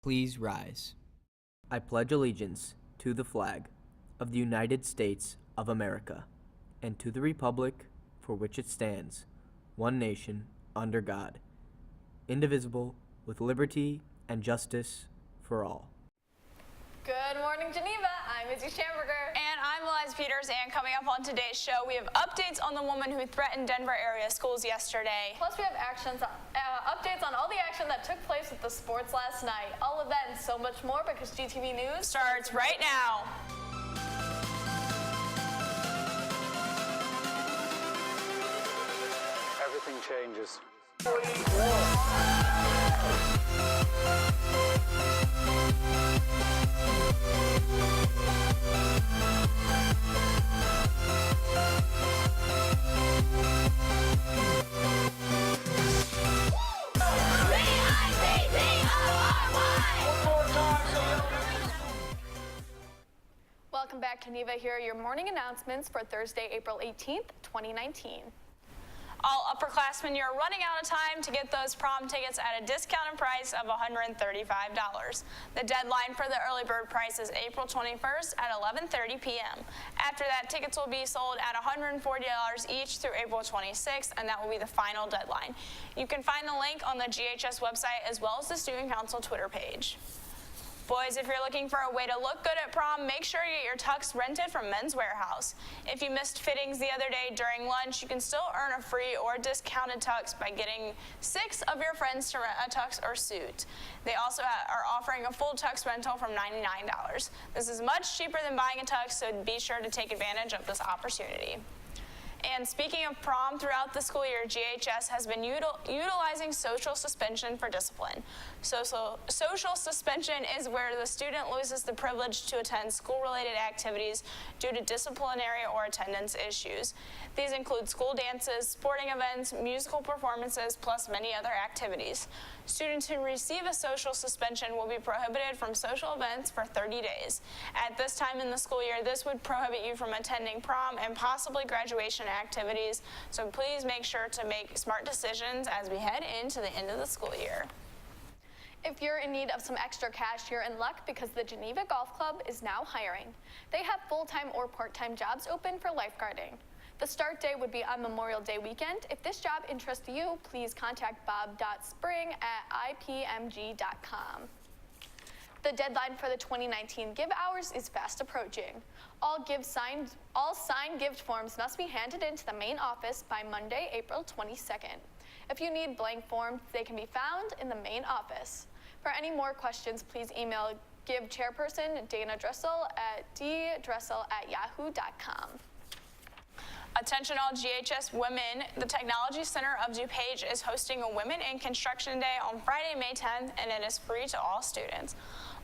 Please rise. I pledge allegiance to the flag of the United States of America and to the republic for which it stands, one nation, under God, indivisible, with liberty and justice for all. Good morning, Geneva. I'm Izzy Schamberger. And I'm Eliza Peters, and coming up on today's show, we have updates on the woman who threatened Denver area schools yesterday. Plus, we have updates on all the action that took place with the sports last night. All of that and so much more because GTV News starts right now. Everything changes. Welcome back, Geneva. Here are your morning announcements for Thursday, April 18th, 2019. All upperclassmen, you're running out of time to get those prom tickets at a discounted price of $135. The deadline for the early bird price is April 21st at 11:30 p.m. After that, tickets will be sold at $140 each through April 26th, and that will be the final deadline. You can find the link on the GHS website as well as the Student Council Twitter page. Boys, if you're looking for a way to look good at prom, make sure you get your tux rented from Men's Warehouse. If you missed fittings the other day during lunch, you can still earn a free or discounted tux by getting 6 of your friends to rent a tux or suit. They also are offering a full tux rental from $99. This is much cheaper than buying a tux, so be sure to take advantage of this opportunity. And speaking of prom, throughout the school year, GHS has been utilizing social suspension for discipline. Social suspension is where the student loses the privilege to attend school-related activities due to disciplinary or attendance issues. These include school dances, sporting events, musical performances, plus many other activities. Students who receive a social suspension will be prohibited from social events for 30 days. At this time in the school year, this would prohibit you from attending prom and possibly graduation activities, so please make sure to make smart decisions as we head into the end of the school year. If you're in need of some extra cash, you're in luck because the Geneva Golf Club is now hiring. They have full-time or part-time jobs open for lifeguarding. The start date would be on Memorial Day weekend. If this job interests you, please contact bob.spring@ipmg.com. The deadline for the 2019 Give Hours is fast approaching. All signed gift forms must be handed into the main office by Monday, April 22nd. If you need blank forms, they can be found in the main office. For any more questions, please email Give Chairperson Dana Dressel at ddressel@yahoo.com. Attention all GHS women, the Technology Center of DuPage is hosting a Women in Construction Day on Friday, May 10th, and it is free to all students.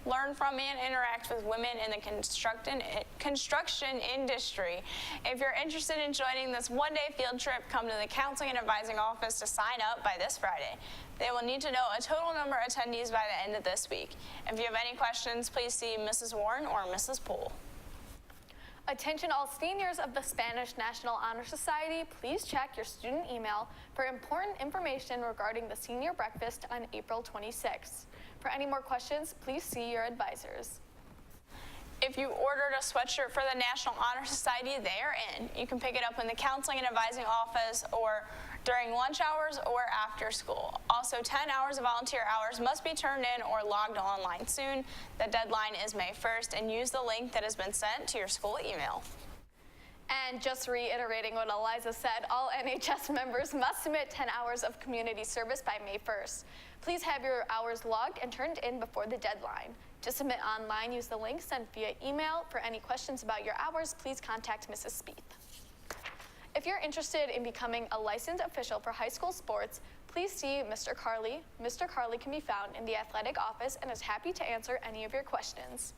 Learn from and interact with women in the construction industry. If you're interested in joining this one-day field trip, come to the Counseling and Advising Office to sign up by this Friday. They will need to know a total number of attendees by the end of this week. If you have any questions, please see Mrs. Warren or Mrs. Poole. Attention all seniors of the Spanish National Honor Society, please check your student email for important information regarding the senior breakfast on April 26th. For any more questions, please see your advisors. If you ordered a sweatshirt for the National Honor Society, they are in. You can pick it up in the Counseling and Advising Office or during lunch hours or after school. Also, 10 hours of volunteer hours must be turned in or logged online soon. The deadline is May 1st, and use the link that has been sent to your school email. And just reiterating what Eliza said, all NHS members must submit 10 hours of community service by May 1st. Please have your hours logged and turned in before the deadline. To submit online, use the link sent via email. For any questions about your hours, please contact Mrs. Spieth. If you're interested in becoming a licensed official for high school sports, please see Mr. Carley. Mr. Carley can be found in the athletic office and is happy to answer any of your questions.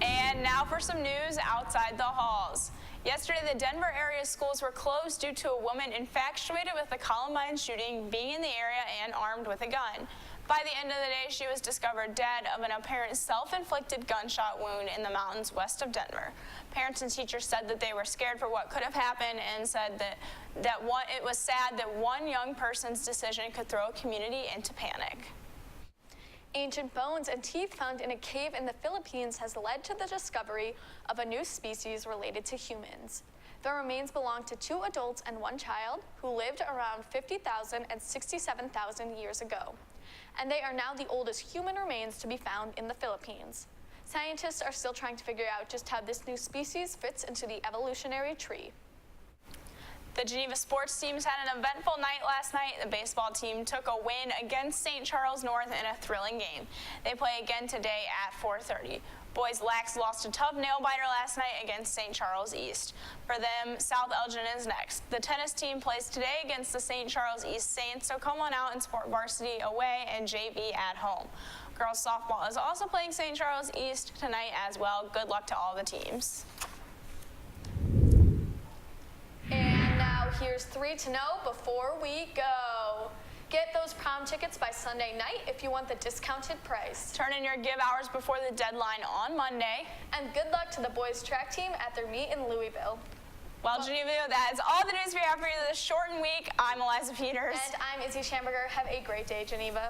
And now for some news outside the halls. Yesterday, the Denver area schools were closed due to a woman infatuated with the Columbine shooting being in the area and armed with a gun. By the end of the day, she was discovered dead of an apparent self-inflicted gunshot wound in the mountains west of Denver. Parents and teachers said that they were scared for what could have happened and said that it was sad that one young person's decision could throw a community into panic. Ancient bones and teeth found in a cave in the Philippines has led to the discovery of a new species related to humans. The remains belong to 2 adults and 1 child who lived around 50,000 and 67,000 years ago. And they are now the oldest human remains to be found in the Philippines. Scientists are still trying to figure out just how this new species fits into the evolutionary tree. The Geneva sports teams had an eventful night last night. The baseball team took a win against St. Charles North in a thrilling game. They play again today at 4:30. Boys Lax lost a tough nail-biter last night against St. Charles East. For them, South Elgin is next. The tennis team plays today against the St. Charles East Saints, so come on out and support varsity away and JV at home. Girls softball is also playing St. Charles East tonight as well. Good luck to all the teams. And now here's 3 to know before we go. Get those prom tickets by Sunday night if you want the discounted price. Turn in your give hours before the deadline on Monday. And good luck to the boys track team at their meet in Louisville. Well, Geneva, that is all the news we have for you this shortened week. I'm Eliza Peters. And I'm Izzy Schamberger. Have a great day, Geneva.